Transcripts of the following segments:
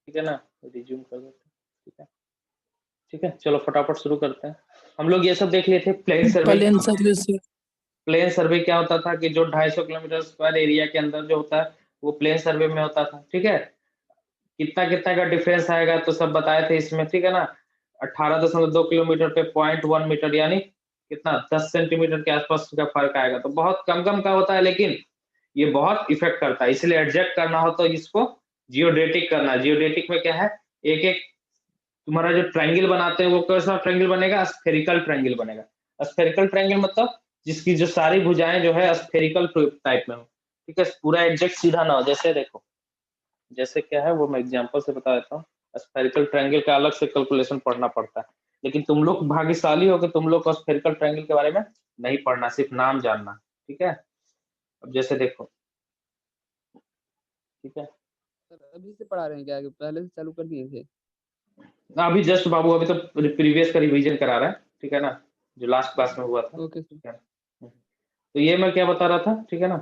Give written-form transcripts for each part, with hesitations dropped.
ठीक है ना, रिज्यूम कर देते हैं। ठीक है, ठीक है, चलो फटाफट शुरू करते हैं। हम लोग ये सब देख लिए थे प्लेन सर्वे। प्लेन सर्वे से प्लेन सर्वे क्या होता था कि जो 250 किलोमीटर स्क्वायर एरिया के अंदर जो होता है वो प्लेन सर्वे में होता था। ठीक है, कितना कितना का डिफरेंस आएगा तो सब बताए थे इसमें। ठीक है ना, 18.2 किलोमीटर पे 0.1 मीटर यानी कितना 10 सेंटीमीटर के आसपास का फर्क आएगा। तो बहुत कम कम का होता है, लेकिन ये बहुत इफेक्ट करता है। इसलिए एडजस्ट करना हो तो इसको जियोडेटिक करना। जियोडेटिक में क्या है, एक एक तुम्हारा जो ट्रायंगल बनाते हैं वो कैसा ट्रायंगल बनेगा, स्फेरिकल ट्रायंगल बनेगा। स्फेरिकल ट्रायंगल मतलब जिसकी जो सारी भुजाएं जो है स्फेरिकल टाइप में हो। ठीक है, पूरा एग्जैक्ट सीधा ना हो। जैसे देखो, जैसे क्या है वो मैं एग्जांपल से बता देता हूँ। स्फेरिकल ट्रायंगल का अलग से कैलकुलेशन पढ़ना पड़ता है, लेकिन तुम लोग भाग्यशाली हो कि तुम लोग को स्फेरिकल ट्रायंगल के बारे में नहीं पढ़ना, सिर्फ नाम जानना। ठीक है, अब जैसे देखो, ठीक है, सर अभी से पढ़ा रहे हैं क्या, कि पहले से चालू कर दिए थे? अभी जस्ट बाबू अभी तो प्रीवियस का रिवीजन करा रहा है। ठीक है ना, जो लास्ट क्लास में हुआ था। Okay sir. ठीक है, तो ये मैं क्या बता रहा था। ठीक है ना,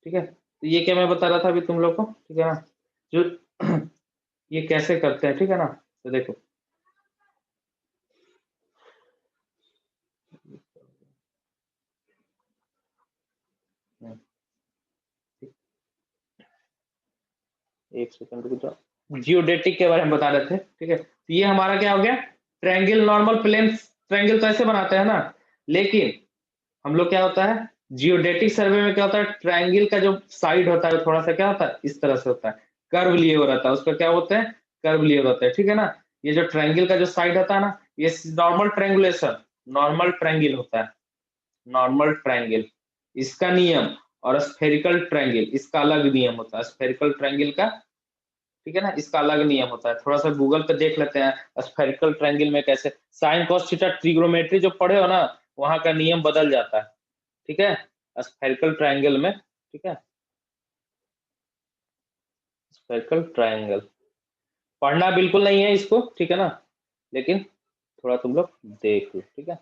ठीक है, तो ये क्या मैं बता रहा था अभी तुम लोग को। ठीक है ना, जो ये कैसे करते हैं। ठीक है ना, तो देखो, एक सेकंड रुक जाओ। जियोडेटिक के बारे में बता रहे थे। ठीक है, तो ये हमारा क्या हो गया, ट्रायंगल नॉर्मल प्लेन ट्रायंगल तो ऐसे बनाते हैं ना, लेकिन हम लोग क्या होता है जियोडेटिक सर्वे में क्या होता है, ट्रायंगल का जो साइड होता है थोड़ा सा क्या होता है इस तरह से होता है, कर्व लिए हुआ रहता है। उसका क्या होता है, कर्व लिए हुआ रहता है। ठीक है ना, ये जो ट्रायंगल का जो साइड होता है ना, ये नॉर्मल ट्रायंगुलेशन, नॉर्मल ट्रायंगल होता है, नॉर्मल ट्रायंगल इसका नियम, और स्फेरिकल ट्रायंगल इसका अलग नियम होता है। स्फेरिकल ट्रायंगल का, ठीक है ना, इसका अलग नियम होता है। थोड़ा सा गूगल पे देख लेते हैं स्फेरिकल ट्रायंगल में कैसे साइन कॉस थीटा ट्रिग्नोमेट्री जो पढ़े हो ना, वहां का नियम बदल जाता है। ठीक है, स्फेरिकल ट्रायंगल में। ठीक है, स्फेरिकल ट्रायंगल पढ़ना बिल्कुल नहीं है इसको। ठीक है ना, लेकिन थोड़ा तुम लोग देख लो। ठीक है,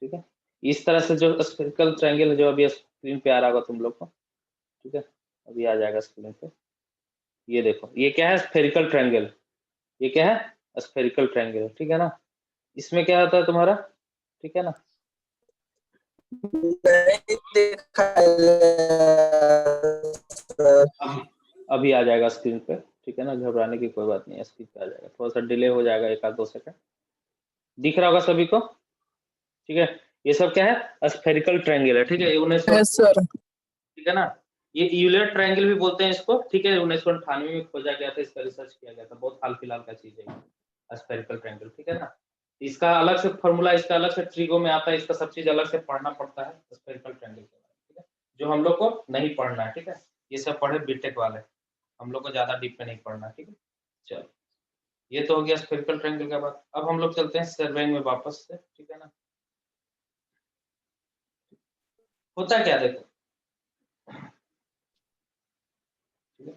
ठीक है, इस तरह से जो स्फेरिकल ट्रायंगल जो अभी स्क्रीन पे आ रहा होगा तुम लोग को। ठीक है, अभी आ जाएगा स्क्रीन पे। ये देखो, ये क्या है, स्फेरिकल ट्रायंगल। ये क्या है, स्फेरिकल ट्रायंगल। ठीक है ना, इसमें क्या होता है तुम्हारा, ठीक है ना, नहीं देखा अभी आ जाएगा स्क्रीन पे। ठीक है ना, घबराने की कोई बात नहीं है, स्क्रीन पे आ जाएगा। थोड़ा सा डिले हो जाएगा, 1 आध 2 सेकंड। दिख रहा होगा सभी को। ठीक है, ये सब क्या है, स्फेरिकल ट्रायंगल है। ठीक है, 1900, सर। ठीक है ना, ये यूलर ट्रायंगल भी बोलते हैं इसको। ठीक है, 1998 में खोजा गया था, इसका रिसर्च किया गया था, बहुत हाल फिलहाल का चीज है स्फेरिकल ट्रायंगल। ठीक है ना, इसका अलग से फॉर्मूला, इसका अलग से ट्रिगो में आता है, इसका सब चीज अलग से पढ़ना पड़ता है स्फेरिकल ट्रायंगल के बारे में। ठीक है, जो हम लोग को नहीं पढ़ना है। ठीक है, ये सब पढ़े बीटेक वाले, हम लोग को ज्यादा डीप में नहीं पढ़ना है। ठीक है, चलो, ये तो हो गया स्फेरिकल ट्रायंगल का बात। अब हम लोग चलते हैं सर्वेइंग में वापस से। ठीक है ना, होता क्या देखो, ठीक है,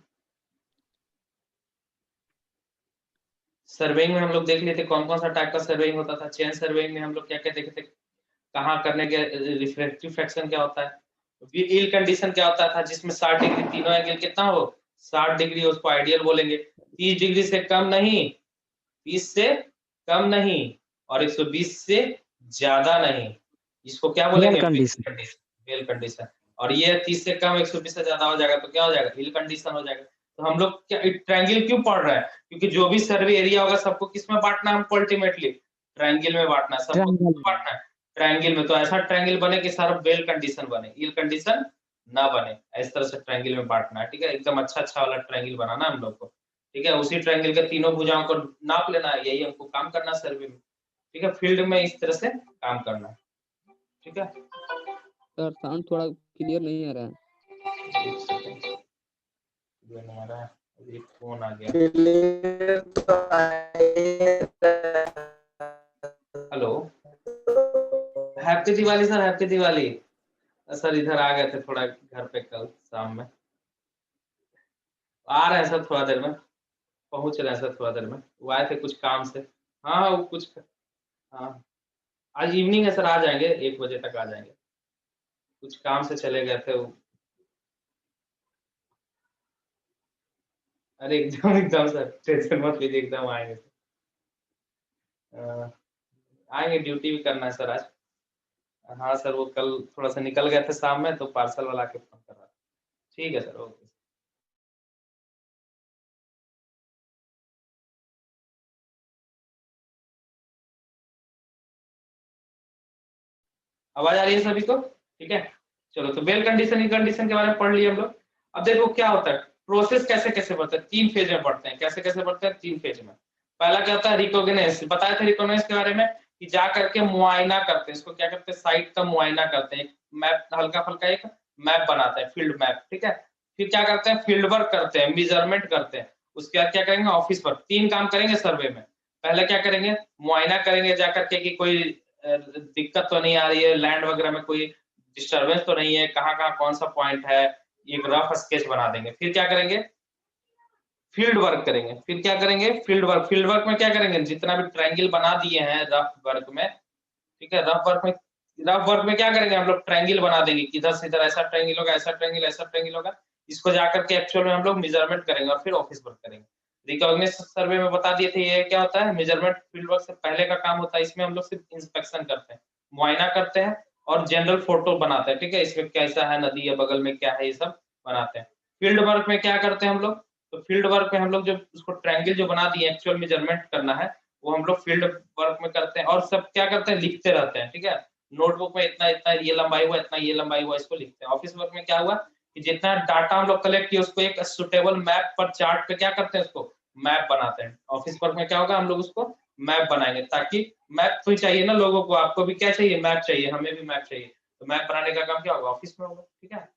सर्वेइंग में हम लोग देख लेते कौन कौन सा टाइप का सर्वेइंग होता था। चेन सर्वेइंग में हम लोग क्या क्या देखे थे, कहाँ करने के, रिफ्रैक्टिव फ्रैक्शन क्या होता है, ईल कंडीशन क्या होता था, जिसमें 60 डिग्री तीनों एंगल कितना हो 60 डिग्री, उसको आइडियल बोलेंगे। 30 डिग्री से कम नहीं, 20 से कम नहीं, और 120 से ज्यादा नहीं, इसको क्या बोलेंगे, वेल कंडीशन। और ये 30 से कम 120 से ज्यादा हो जाएगा तो क्या हो जाएगा, हिल कंडीशन हो जाएगा। तो हम लोग क्या ट्रायंगल क्यों पढ़ रहे हैं, क्योंकि जो भी सर्वे एरिया होगा सबको किस में बांटना है हमको, अल्टीमेटली ट्रायंगल में बांटना है सबको। बांटना है ट्रायंगल में, तो ऐसा ट्रायंगल बने कि सारा वेल कंडीशन बने, हिल कंडीशन ना बने। इस तरह से ट्रायंगल में बांटना है। ठीक है, एकदम अच्छा अच्छा वाला ट्रायंगल बनाना है हम लोग को। ठीक है, उसी ट्रायंगल के तीनों भुजाओं को नाप लेना है, यही हमको काम करना है सर्वे में। ठीक है, फील्ड में इस तरह से काम करना है। ठीक है, सर साउंड थोड़ा क्लियर नहीं आ रहा है। ये नहीं आ रहा है, अभी एक फोन आ गया। Hello, happy Diwali sir, happy Diwali. Sir इधर आ गए थे थोड़ा घर पे, कल शाम में आ रहे हैं सर, थोड़ा देर में पहुंच रहे हैं सर, थोड़ा देर में। वो आए थे कुछ काम से। हाँ हाँ, वो कुछ, हाँ आज इवनिंग है सर, आ जाएंगे 1 बजे तक आ जाएंगे, कुछ काम से चले गए थे वो। अरे एकदम एकदम सर, टेंशन मत लीजिए, एकदम आएंगे। आएंगे, ड्यूटी भी करना है सर आज। हाँ सर, वो कल थोड़ा सा निकल गए थे शाम में, तो पार्सल वाला के फोन कर रहा था। ठीक है सर, ओके। आवाज आ रही है सभी को? ठीक है, चलो। तो वेल कंडीशन कंडीशन के बारे में पढ़ लिए हम लोग। अब देखो क्या होता है, प्रोसेस कैसे कैसे बढ़ता है, 3 फेज में बढ़ते हैं। कैसे कैसे बढ़ते हैं? 3 फेज में। पहला क्या होता है, रिकॉग्नाइज। बताया था रिकॉग्नाइज के बारे में कि जा करके मुआयना करते हैं, इसको क्या करते हैं, साइट का मुआयना करते हैं। मैप, हल्का फुल्का एक मैप बनाते हैं, फील्ड मैप, ठीक है। फिर क्या करते हैं, फील्ड वर्क करते हैं, मेजरमेंट करते हैं। उसके बाद क्या करेंगे, ऑफिस वर्क। 3 काम करेंगे सर्वे में। पहले क्या करेंगे, मुआयना करेंगे जा करके कि कोई दिक्कत तो नहीं आ रही है, लैंड वगैरह में कोई डिस्टरबेंस तो नहीं है, कहाँ कहाँ कौन सा पॉइंट है, एक रफ स्केच बना देंगे। फिर क्या करेंगे, फील्ड वर्क करेंगे। फिर क्या करेंगे, फील्ड वर्क। फील्ड वर्क में क्या करेंगे, जितना भी ट्रायंगल बना दिए हैं रफ वर्क में, ठीक है, रफ वर्क में क्या करेंगे, हम लोग ट्रायंगल बना देंगे कि इधर से इधर ऐसा ट्रायंगल होगा, ऐसा ट्रायंगल, ऐसा ट्रायंगल होगा। इसको जाकर के एक्चुअल में हम लोग मेजरमेंट करेंगे और फिर ऑफिस वर्क करेंगे। रिकॉग्निशन सर्वे में बता दिए थे ये क्या होता है, मेजरमेंट फील्ड वर्क से पहले का काम होता है। इसमें हम लोग सिर्फ इंस्पेक्शन करते हैं, मुआयना करते हैं और जनरल फोटो बनाते हैं, ठीक है। इसमें कैसा है, नदी है बगल में, क्या है, ये सब बनाते हैं। फील्ड वर्क में क्या करते हैं हम लोग, तो फील्ड वर्क में हम लोग जो उसको ट्रायंगल जो बना दिए, एक्चुअल मेजरमेंट करना है, वो हम लोग फील्ड वर्क में करते हैं। और सब क्या करते हैं, लिखते रहते हैं, ठीक है। नोटबुक में इतना इतना ये लंबाई हुआ, इतना ये लंबाई हुआ, इसको लिखते हैं। ऑफिस वर्क में क्या हुआ कि जितना डाटा हम लोग कलेक्ट किए उसको एक सुटेबल मैप पर, चार्ट पे क्या करते हैं, उसको मैप बनाते हैं। ऑफिस वर्क में क्या होगा, हम लोग उसको मैप बनाएंगे, ताकि मैप तो चाहिए ना लोगों को, आपको भी क्या चाहिए, मैप चाहिए, हमें भी मैप चाहिए। तो मैप बनाने का काम क्या होगा, ऑफिस में होगा, ठीक है।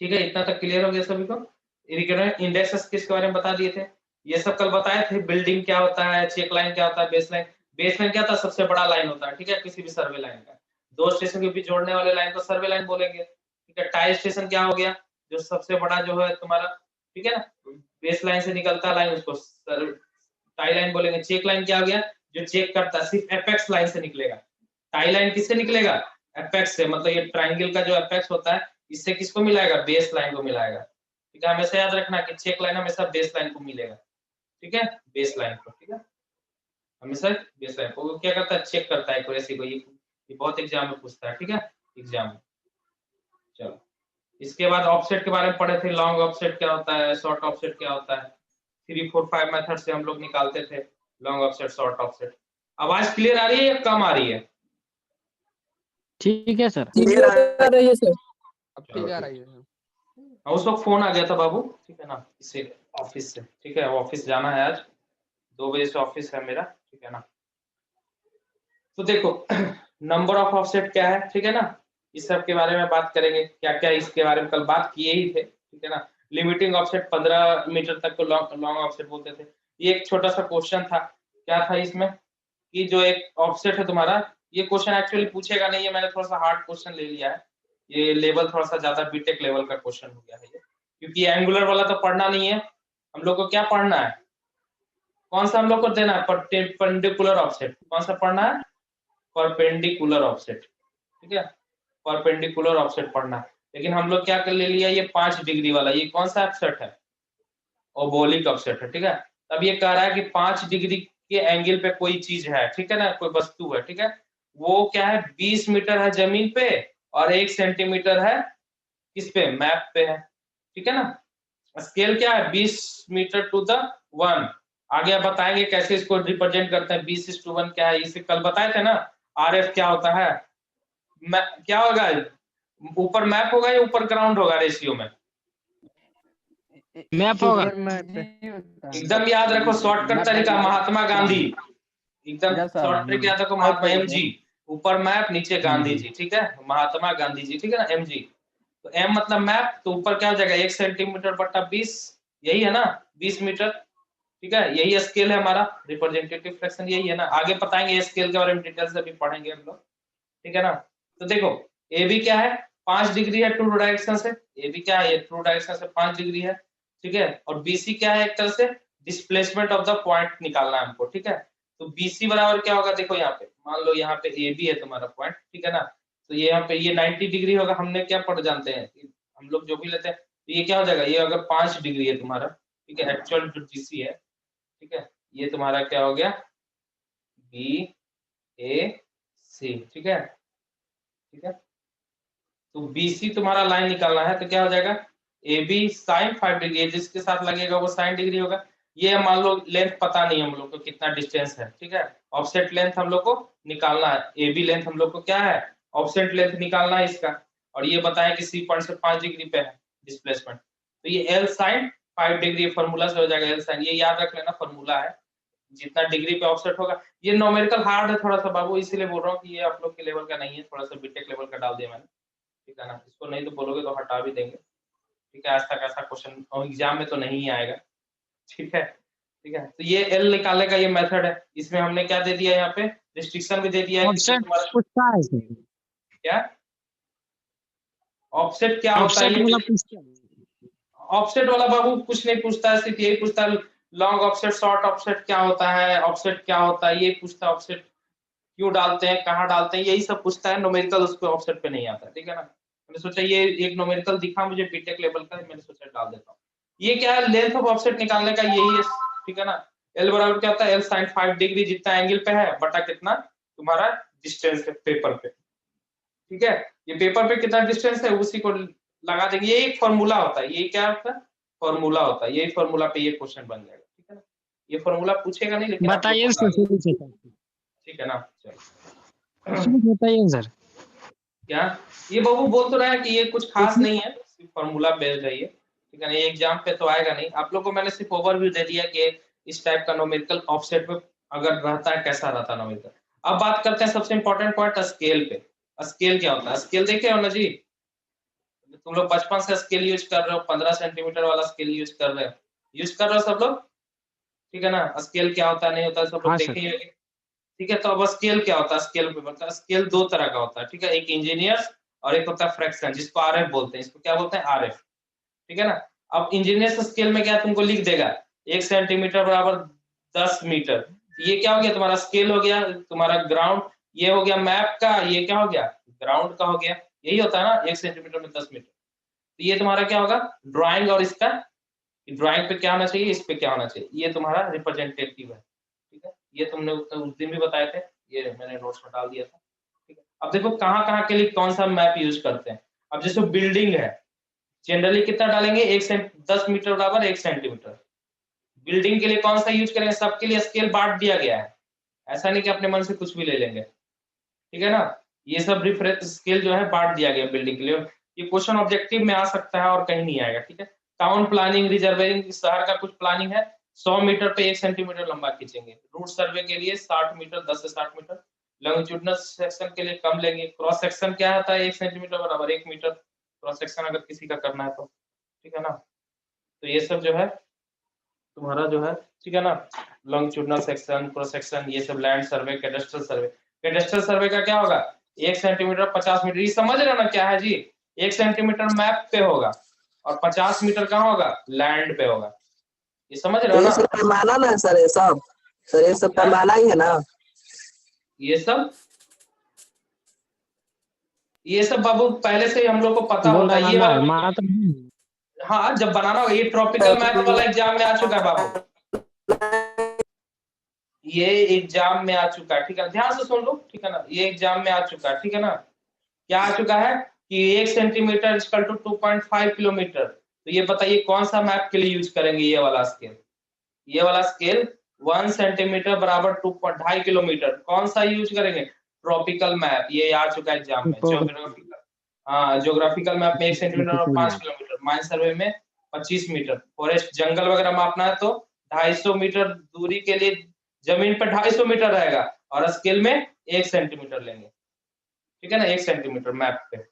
ठीक है, इतना तक क्लियर हो गया सभी को। इंडेक्स के बारे में बता दिए थे, ये सब कल बताए थे। बिल्डिंग क्या होता है, चेक लाइन क्या होता है, बेस लाइन। बेस लाइन क्या होता है, सबसे बड़ा लाइन होता है, ठीक है, किसी भी सर्वे लाइन का। 2 स्टेशन के बीच जोड़ने वाले लाइन को सर्वे लाइन बोलेंगे, ठीक है। टाई स्टेशन क्या हो गया, जो सबसे बड़ा जो है तुम्हारा, ठीक है ना, बेस लाइन से निकलता लाइन, उसको टाई लाइन बोलेंगे। चेक लाइन क्या हो गया, जो चेक करता है, सिर्फ एपेक्स लाइन से निकलेगा। टाई लाइन किससे निकलेगा, एपेक्स से, मतलब ये ट्रायंगल का जो एपेक्स होता है, इससे किसको मिलाएगा, बेस लाइन को मिलाएगा, ठीक है। हमेशा याद रखना कि चेक लाइन हमेशा बेस लाइन को मिलेगा, ठीक है, बेस लाइन को, ठीक है, हमेशा बेस लाइन को। वो क्या करता है, चेक करता है एक्यूरेसी को। ये बहुत एग्जाम में पूछता है, ठीक है, एग्जाम में। चलो, इसके बाद ऑफसेट के बारे में पढ़े थे। लॉन्ग ऑफसेट क्या होता है, शॉर्ट ऑफसेट क्या होता है। 3 4 5 मेथड से हम लोग निकालते थे लॉन्ग ऑफसेट, शॉर्ट ऑफसेट। आवाज क्लियर आ रही है या कम आ रही है? ठीक है सर। क्लियर आ रही है सर। अब चलो ठीक आ ठीक। रही है। उस वक्त फोन आ गया था बाबू, ठीक है ना, इससे ऑफिस से, ठीक है। ऑफिस जाना है आज, 2 बजे से ऑफिस है मेरा, ठीक है ना। तो देखो नंबर ऑफ ऑफसेट क्या है, ठीक है ना, इस सब के बारे में बात करेंगे। क्या क्या इसके बारे में कल बात किए ही थे, ठीक है ना। लिमिटिंग ऑफसेट 15 मीटर तक को लॉन्ग ऑफसेट बोलते थे। ये एक छोटा सा क्वेश्चन था, क्या था इसमें कि जो एक ऑफसेट है तुम्हारा, ये क्वेश्चन एक्चुअली पूछेगा नहीं है, मैंने थोड़ा सा हार्ड क्वेश्चन ले लिया है। ये लेवल थोड़ा सा ज्यादा बीटेक लेवल का क्वेश्चन हो गया है ये, क्योंकि एंगुलर वाला तो पढ़ना नहीं है। हम लोग को क्या पढ़ना है, कौन सा हम लोग को देना है, परपेंडिकुलर ऑफसेट। कौन सा पढ़ना है, परपेंडिकुलर ऑफसेट, ठीक है, परपेंडिकुलर ऑफसेट पढ़ना है। लेकिन हम लोग क्या कर ले लिया, ये 5 डिग्री वाला, ये कौन सा ऑफसेट है, ओबोलिक ऑफसेट है, ठीक है। तब ये कह रहा है कि 5 डिग्री के एंगल पे कोई चीज है, ठीक है ना, कोई वस्तु है, ठीक है। वो क्या है, 20 मीटर है जमीन पे और 1 सेंटीमीटर है किस पे, मैप पे है, ठीक है ना। स्केल क्या है, 20 मीटर टू द 1। आगे आप बताएंगे कैसे इसको रिप्रेजेंट करते हैं, 20:1 क्या है, इसे कल बताए थे ना। आरएफ क्या होता है, क्या होगा, ऊपर मैप होगा या ऊपर ग्राउंड होगा रेशियो में, मैप होगा। एकदम याद रखो, शॉर्टकट तरीका, महात्मा गांधी, एकदम शॉर्ट ट्रिक याद रखो, महात्मा एमजी। ऊपर मैप, नीचे गांधी जी, ठीक है, महात्मा गांधी जी, ठीक है ना, एमजी। तो एम मतलब मैप, तो ऊपर क्या हो जाएगा, 1 सेंटीमीटर बटा 20, यही है ना, 20 मीटर, ठीक है। यही स्केल है हमारा, रिप्रेजेंटेटिव फ्रैक्शन यही है ना। आगे बताएंगे स्केल के बारे में, डिटेल से भी पढ़ेंगे हम लोग, ठीक है ना। तो देखो ए बी क्या है, 5 डिग्री है ट्रू डायरेक्शन से। ए बी क्या है, ये ट्रू डायरेक्शन से 5 डिग्री है, ठीक है। और बीसी क्या है, एक तरह से डिस्प्लेसमेंट ऑफ द पॉइंट निकालना है हमको, ठीक है। तो बीसी बराबर क्या होगा, देखो यहाँ पे मान लो, यहाँ पे ए बी है तुम्हारा पॉइंट, ठीक है ना। तो ये यहाँ पे ये 90 डिग्री होगा। हमने क्या पढ़ जानते हैं हम लोग, जो भी लेते हैं तो ये क्या हो जाएगा, ये अगर 5 डिग्री है तुम्हारा, ठीक है, एक्चुअल जो जीसी है, ठीक है, ये तुम्हारा क्या हो गया, बी ए सी, ठीक है, ठीक है। तो बीसी तुम्हारा लाइन निकालना है, तो क्या हो जाएगा, ए बी साइन 5 डिग्री, जिसके साथ लगेगा वो साइन डिग्री होगा। ये मान लो लेंथ पता नहीं हम लोग को कितना डिस्टेंस है, ठीक है, ऑफसेट लेंथ हम लोग को निकालना है, ए बी लेंथ हम लोग को क्या है, ऑफसेट लेंथ निकालना है इसका, और ये बताया कि सी पॉइंट से 5 डिग्री पे है डिस्प्लेसमेंट, तो ये एल साइन 5 डिग्री फॉर्मूला से हो जाएगा, एल साइन, ये याद रख लेना फॉर्मूला है, जितना डिग्री पे ऑफसेट होगा। ये न्यूमेरिकल हार्ड है थोड़ा सा बाबू, इसीलिए बोल रहा हूँ कि ये आप लोग के लेवल का नहीं है, थोड़ा सा बीटेक लेवल का डाल दिया मैंने, ठीक है ना, इसको नहीं तो बोलोगे तो हटा भी देंगे, ठीक है, आज तक ऐसा क्वेश्चन एग्जाम में तो नहीं आएगा, ठीक है, ठीक है। तो ये एल निकालने का ये मेथड है, इसमें हमने क्या दे दिया, यहाँ पे रिस्ट्रिक्शन भी दे दिया है कि ऑफसेट तुम्हारा पूछता है सर, क्या ऑफसेट क्या होता है, ऑफसेट ये वाला पूछता है। ऑफसेट वाला बाबू कुछ नहीं पूछता है, सिर्फ यही पूछता है लॉन्ग ऑफसेट शॉर्ट ऑफसेट क्या होता है, ऑफसेट क्या होता है, ये पूछता है, ऑफसेट क्यों डालते हैं, कहाँ डालते हैं, यही सब पूछता है, न्यूमेरिकल उसको ऑफसेट पे नहीं आता, ठीक है ना। मैंने सोचा ये एक न्यूमेरिकल दिखा मुझे बीटेक लेवल का, मैंने सोचा डाल देता हूँ। ये क्या है, लेंथ ऑफ ऑफसेट निकालने का यही है, ठीक है ना। एल बराबर क्या होता है, एल साइन 5 डिग्री, जितना एंगल पे है बटा कितना तुम्हारा डिस्टेंस है पेपर पे, ठीक है, ये पेपर पे कितना डिस्टेंस है उसी को लगा देंगे, ये एक फॉर्मूला होता है, ये क्या होता है, फॉर्मूला होता है, यही फॉर्मूला पे ये क्वेश्चन बन जाएगा, ठीक है ना। ये फॉर्मूला पूछेगा नहीं, लेकिन आप लोग बताइए को सर, लगा- ठीक है ना, चलो बताइए सर। क्या ये बाबू बोल तो रहा है कि ये कुछ खास नहीं है, सिर्फ फॉर्मूला बेस्ड है ये, ठीक है ना, ये एग्जाम पे तो आएगा नहीं, आप लोग को मैंने सिर्फ ओवरव्यू दे दिया कि इस टाइप का न्यूमेरिकल ऑफसेट में अगर रहता है कैसा रहता है न्यूमेरिकल। अब बात करते हैं सबसे इंपॉर्टेंट पॉइंट स्केल पे। स्केल क्या होता है, स्केल देखे हो ना जी, तुम लोग बचपन से स्केल यूज कर रहे हो, 15 सेंटीमीटर वाला स्केल यूज कर रहे हो, यूज कर रहे हो सब लोग, ठीक है ना। स्केल क्या होता है नहीं होता है सब लोग हाँ देखे सर। ही होंगे, ठीक है। तो अब स्केल क्या होता है, स्केल पे बनता है, स्केल दो तरह का होता है, ठीक है, एक इंजीनियर्स और एक होता है फ्रैक्शन, जिसको आरएफ बोलते हैं, इसको क्या बोलते हैं, आरएफ, ठीक है ना। अब इंजीनियर्स स्केल में क्या तुमको लिख देगा 1 सेंटीमीटर बराबर 10 मीटर, ये क्या हो गया तुम्हारा स्केल हो गया तुम्हारा ग्राउंड, ये हो गया मैप का, ये क्या हो गया ग्राउंड का हो गया, यही होता है ना 1 सेंटीमीटर में 10 मीटर। तो ये तुम्हारा क्या होगा ड्राइंग, और इसका ड्राइंग पे क्या होना चाहिए, इस पे क्या होना चाहिए, ये तुम्हारा रिप्रेजेंटेटिव है, ठीक है। ये तुमने उस दिन भी बताए थे, ये मैंने नोट्स में डाल दिया था, ठीक है। अब देखो कहाँ कहाँ के लिए कौन सा मैप यूज करते हैं। अब जैसे बिल्डिंग है, जनरली कितना डालेंगे 10 मीटर बराबर 1 सेंटीमीटर। बिल्डिंग के लिए कौन सा यूज करेंगे, सबके लिए स्केल बांट दिया गया है, ऐसा नहीं कि अपने मन से कुछ भी ले लेंगे, ठीक है ना। ये सब रेफरेंस स्केल जो है बांट दिया गया बिल्डिंग के लिए, ये क्वेश्चन ऑब्जेक्टिव में आ सकता है और कहीं नहीं आएगा, ठीक है। टाउन प्लानिंग रिजर्वेरिंग, शहर का कुछ प्लानिंग है, 100 मीटर पे 1 सेंटीमीटर लंबा खींचेंगे, रूट सर्वे के लिए 60 मीटर 10 से 60 मीटर, लॉन्गिट्यूडिनल सेक्शन के लिए कम लेंगे, क्रॉस सेक्शन क्या आता है 1 सेंटीमीटर बराबर 1 मीटर क्रॉस सेक्शन अगर किसी का करना है तो, ठीक है ना। तो ये सब जो है तुम्हारा जो है, ठीक है ना, लॉन्गिट्यूडिनल सेक्शन क्रॉस सेक्शन, ये सब लैंड सर्वे कैडेस्ट्रल सर्वे। कैडेस्ट्रल सर्वे का क्या होगा 1 सेंटीमीटर 50 मीटर, ये समझ रहे हो ना क्या है जी, 1 सेंटीमीटर मैप पे होगा और 50 मीटर कहाँ होगा लैंड पे होगा, ये समझ रहे तो हो ये ना। सब पैमाना ना सर, ये सब सर, ये सब पैमाना ही है ना। ये सब बाबू पहले से ही हम लोग को पता बोल होता रहा है, ये ना वाला माना तो नहीं। हाँ जब बनाना होगा, ये ट्रॉपिकल मैथ वाला एग्जाम में आ चुका है बाबू, ये एग्जाम में आ चुका है, ठीक है, ध्यान से सुन लो, ठीक है ना, ये एग्जाम में आ चुका है, ठीक है ना। क्या आ चुका है कि 1 सेंटीमीटर इक्वल टू 2.5 किलोमीटर, तो ये बताइए कौन सा मैप के लिए यूज करेंगे ये वाला स्केल, ये वाला स्केल 1 सेंटीमीटर बराबर 2.5 किलोमीटर, कौन सा यूज करेंगे ट्रॉपिकल मैप, ये आ चुका है एग्जाम में। ज्योग्राफिकल, हाँ ज्योग्राफिकल मैप में 1 सेंटीमीटर और 5 किलोमीटर, माइन सर्वे में 25 मीटर, फॉरेस्ट जंगल वगैरह मापना है तो 250 मीटर दूरी के लिए जमीन पर 250 मीटर रहेगा और स्केल में 1 सेंटीमीटर लेंगे, ठीक है ना, 1 सेंटीमीटर मैप पे।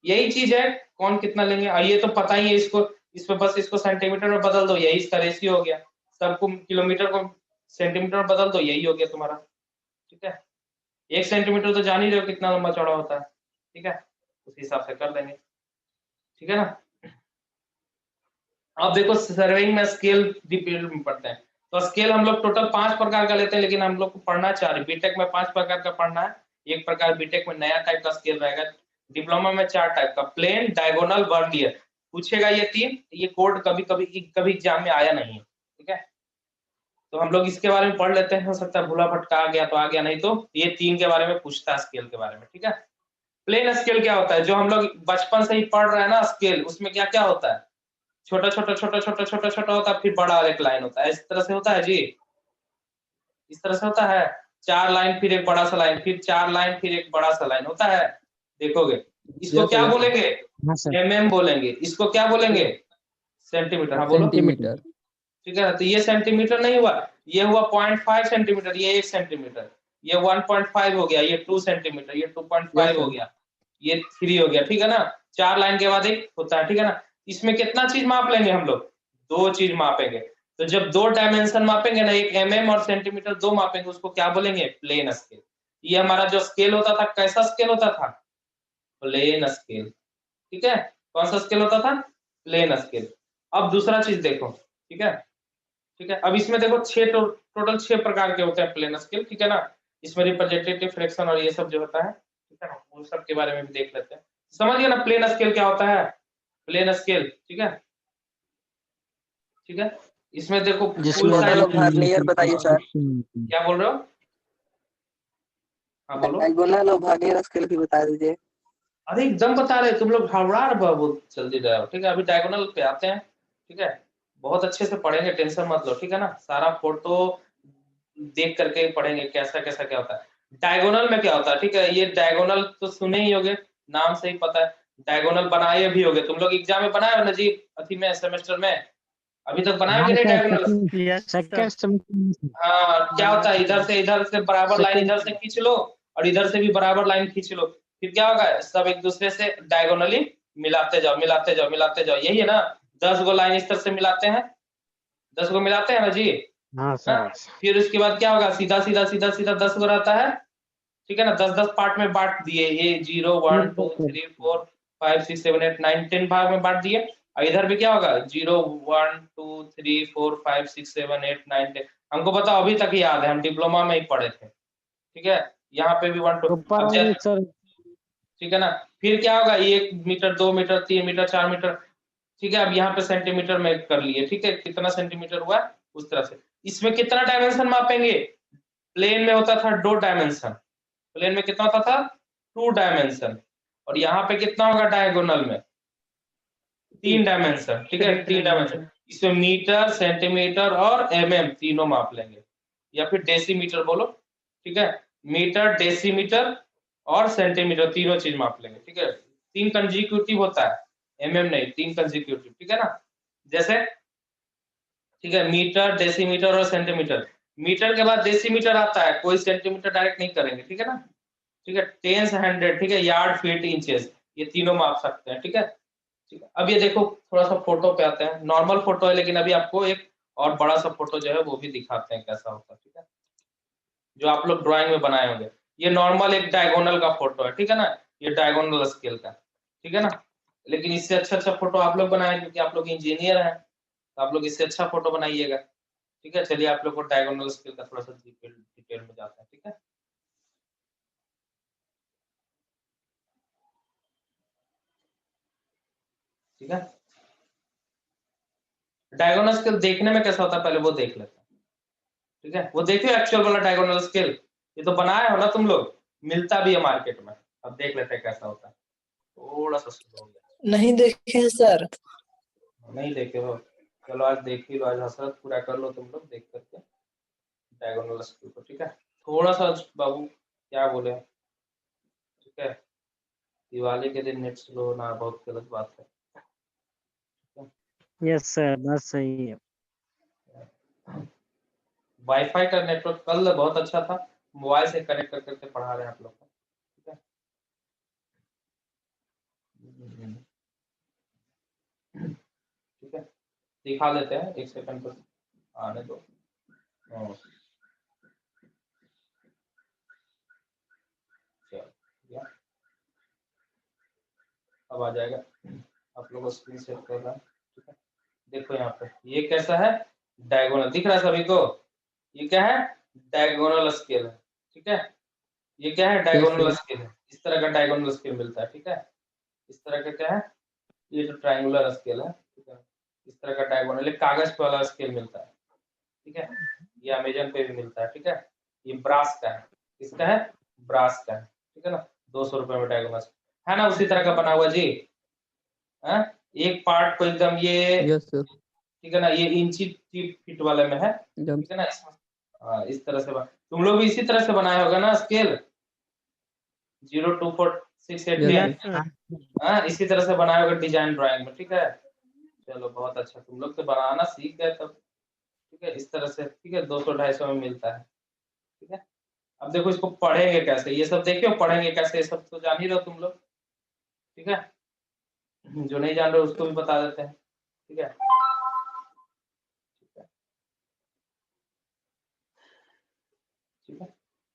यही चीज है कौन कितना लेंगे, और ये तो पता ही है, इसको इस पे बस इसको सेंटीमीटर में बदल दो, यही इसका रेशियो हो गया, सबको किलोमीटर को सेंटीमीटर में बदल दो, यही हो गया तुम्हारा, ठीक है। 1 सेंटीमीटर तो जान ही रहे हो कितना लंबा चौड़ा होता है, ठीक है, उस हिसाब से कर देंगे, ठीक है ना। अब देखो सर्वेइंग में स्केल डिटेल में पढ़ते हैं, तो स्केल हम लोग टोटल 5 प्रकार का लेते हैं, लेकिन हम लोग को पढ़ना 4, बीटेक में 5 प्रकार का पढ़ना है, एक प्रकार बीटेक में नया टाइप का स्केल रहेगा, डिप्लोमा में 4 टाइप का, प्लेन डायगोनल वर्नियर, पूछेगा ये 3, ये कोड कभी एग्जाम में आया नहीं है, ठीक है। तो हम लोग इसके बारे में पढ़ लेते हैं, हो सकता है भूला भटका आ गया तो आ गया, नहीं तो ये 3 के बारे में पूछता है स्केल के बारे में, ठीक है। प्लेन स्केल क्या होता है, जो हम लोग बचपन से ही पढ़ रहे हैं ना स्केल, उसमें क्या क्या होता है, छोटा छोटा छोटा छोटा छोटा छोटा होता है, फिर बड़ा एक लाइन होता है, इस तरह से होता है जी, इस तरह से होता है, 4 लाइन फिर एक बड़ा सा लाइन, फिर 4 लाइन फिर एक बड़ा सा लाइन होता है, देखोगे। इसको Yes, क्या sir. बोलेंगे, हाँ सर, mm बोलेंगे, इसको क्या बोलेंगे, सेंटीमीटर। हाँ बोलो। सेंटीमीटर। ठीक है, तो ये सेंटीमीटर नहीं हुआ, ये हुआ 0.5 सेंटीमीटर, ये 1 सेंटीमीटर, ये 1.5 हो गया, ये 2 सेंटीमीटर, ये 2.5 Yes, हो sir. गया, ये 3 हो गया, ठीक है ना। 4 लाइन के बाद एक होता है, ठीक है ना। इसमें कितना चीज माप लेंगे हम लोग, 2 चीज मापेंगे। तो जब 2 डायमेंशन मापेंगे ना, एक mm और सेंटीमीटर 2 मापेंगे, उसको क्या बोलेंगे, प्लेन स्केल। ये हमारा जो स्केल होता था, कैसा स्केल होता था, प्लेन स्केल, ठीक है। कौन सा स्केल होता था, प्लेन स्केल। अब दूसरा चीज देखो, ठीक है, ठीक है। अब इसमें देखो टोटल 6 प्रकार के होते हैं प्लेन स्केल, ठीक है ना। इसमें रिप्रेजेंटेटिव फ्रैक्शन और ये सब जो होता है, ठीक है ना, उन सब के बारे में भी देख लेते हैं। समझ गए ना प्लेन स्केल क्या होता है, प्लेन स्केल, ठीक है, ठीक है। इसमें देखो फुल जिसमें साइज, वर्नियर बताइए सर। क्या बोल रहे हो, हाँ बोलो। डायगोनल और वर्नियर स्केल भी बता दीजिए। अरे एकदम बता रहे, तुम लोग घबरा रहे बहुत जल्दी रहे हो, ठीक है। अभी डायगोनल पे आते हैं, ठीक है, बहुत अच्छे से पढ़ेंगे, टेंशन मत लो, ठीक है ना। सारा फोटो देख करके पढ़ेंगे कैसा कैसा क्या होता है। डायगोनल में क्या होता है, ठीक है, ये डायगोनल तो सुने ही होगे, नाम से ही पता है। डायगोनल बनाए भी होगे तुम लोग, एग्जाम में बनाए हो ना जी, अथी में सेमेस्टर में, अभी तक बनाए हाँ कि नहीं सर, डायगोनल। सेकंड सेमेस्टर हाँ, क्या होता है, इधर से बराबर लाइन इधर से खींच लो, और इधर से भी बराबर लाइन खींच लो, फिर क्या होगा, सब एक दूसरे से डायगोनली मिलाते जाओ मिलाते जाओ मिलाते जाओ, यही है ना। 10 गो लाइन इस तरह से मिलाते हैं, 10 गो मिलाते हैं ना जी। हाँ हाँ, सर, फिर उसके बाद क्या होगा, सीधा सीधा सीधा सीधा 10 गो रहता है, ठीक है ना। 10-10 पार्ट में बांट दिए, ये 0 1 2 3 4 5 6 7 8 9 10 भाग में बांट दिए। और इधर भी क्या होगा, 0 1 2 3 4 5 6 7 8 9 10। हमको बताओ, अभी तक याद है, हम डिप्लोमा में ही पढ़े थे, ठीक है। यहाँ पे भी 1 2, ऊपर अब वाले सर, ठीक है ना। फिर क्या होगा, 1 मीटर 2 मीटर 3 मीटर 4 मीटर, ठीक है। अब यहाँ पे सेंटीमीटर में कर लिए, ठीक है, कितना सेंटीमीटर हुआ उस तरह से। इसमें कितना डायमेंशन मापेंगे, प्लेन में होता था 2 डायमेंशन, प्लेन में कितना होता था, 2 डायमेंशन, और यहाँ पे कितना होगा डायगोनल में, 3 डायमेंशन, ठीक है, 3 डायमेंशन। इसमें मीटर सेंटीमीटर और mm तीनों माप लेंगे, या फिर डेसीमीटर बोलो, ठीक है। मीटर डेसीमीटर और सेंटीमीटर तीनों चीज माप लेंगे, ठीक है। 3 कंसेक्यूटिव होता है, mm नहीं, 3 कंसेक्यूटिव, ठीक है ना। जैसे, ठीक है, मीटर डेसीमीटर और सेंटीमीटर, मीटर के बाद डेसीमीटर आता है, कोई सेंटीमीटर डायरेक्ट नहीं करेंगे, ठीक है ना। ठीक है, टेंस 100, ठीक है, यार्ड फीट इंचेस, ये तीनों माप सकते हैं, ठीक है, ठीक है। अब ये देखो, थोड़ा सा फोटो पे आते हैं, नॉर्मल फोटो है, लेकिन अभी आपको एक और बड़ा सा फोटो जो है वो भी दिखाते हैं कैसा होता है, ठीक है, जो आप लोग ड्राइंग में बनाए होंगे। ये नॉर्मल एक डायगोनल का फोटो है, ठीक है ना, ये डायगोनल स्केल का, ठीक है ना। लेकिन इससे अच्छा अच्छा फोटो आप लोग बनाए, क्योंकि आप लोग इंजीनियर हैं, तो आप लोग इससे अच्छा फोटो बनाइएगा, ठीक है। चलिए आप लोग को डायगोनल स्केल का थोड़ा सा डिटेल में जाते हैं, ठीक है। ठीक है, डायगोनल स्केल देखने में कैसा होता है पहले वो देख लेते हैं, ठीक है। वो देखिए एक्चुअल वाला डायगोनल स्केल, ये तो बनाए हो ना तुम लोग, मिलता भी है मार्केट में। अब देख लेते हैं कैसा होता है, थोड़ा सा स्लो हो गया, नहीं देखे हैं सर। नहीं देखे हो, चलो आज देख ही लो, आज हसरत पूरा कर लो तुम लोग देख करके डायगोनल स्केल को, ठीक है। थोड़ा सा बाबू क्या बोले, ठीक है, दिवाली के दिन नेट स्लो होना बहुत गलत बात है। यस सर, बस सही है। वाईफाई का नेटवर्क कल बहुत अच्छा था, मोबाइल से कनेक्ट कर करके पढ़ा रहे हैं आप लोग को, ठीक है। ठीक है, दिखा देते हैं, 1 सेकंड पर आने दो। अब आ जाएगा, आप लोगों को स्क्रीन शेयर कर रहा है, ठीक है। देखो यहाँ पे ये कैसा है, डायगोनल दिख रहा है सभी को, ये क्या है, डायगोनल स्केल है, ठीक है। ये क्या है, डायगोनल स्केल है, इस तरह का डायगोनल स्केल मिलता है, ठीक है। इस तरह का क्या है, ये तो ट्रायंगुलर स्केल है, ठीक है, इस तरह का डायगोनल कागज पे वाला स्केल मिलता है, ठीक है, ये अमेजन पे भी मिलता है, ठीक है, ये ब्रास का है, किसका है, ब्रास का है, ठीक है ना, 200 रुपए में डायगोनल है ना, उसी तरह का बना हुआ जी, है, एक पार्ट को एकदम ये, यस सर। ठीक है ना, ये इंची फीट वाले में है, ठीक है ना, इस तरह से तुम लोग भी इसी तरह से बनाए होगा ना स्केल 02468 Yes, हाँ, इसी तरह से बनाए होगा डिजाइन ड्राइंग में, ठीक है, चलो बहुत अच्छा, तुम लोग तो बनाना सीख गए तब, ठीक है, इस तरह से, ठीक है, 200-250 में मिलता है, ठीक है। अब देखो इसको पढ़ेंगे कैसे, ये सब देखिए पढ़ेंगे कैसे, ये सब तो जान ही रहो तुम लोग, ठीक है, जो नहीं जान रहे उसको भी बता देते हैं, ठीक है, ठीक है।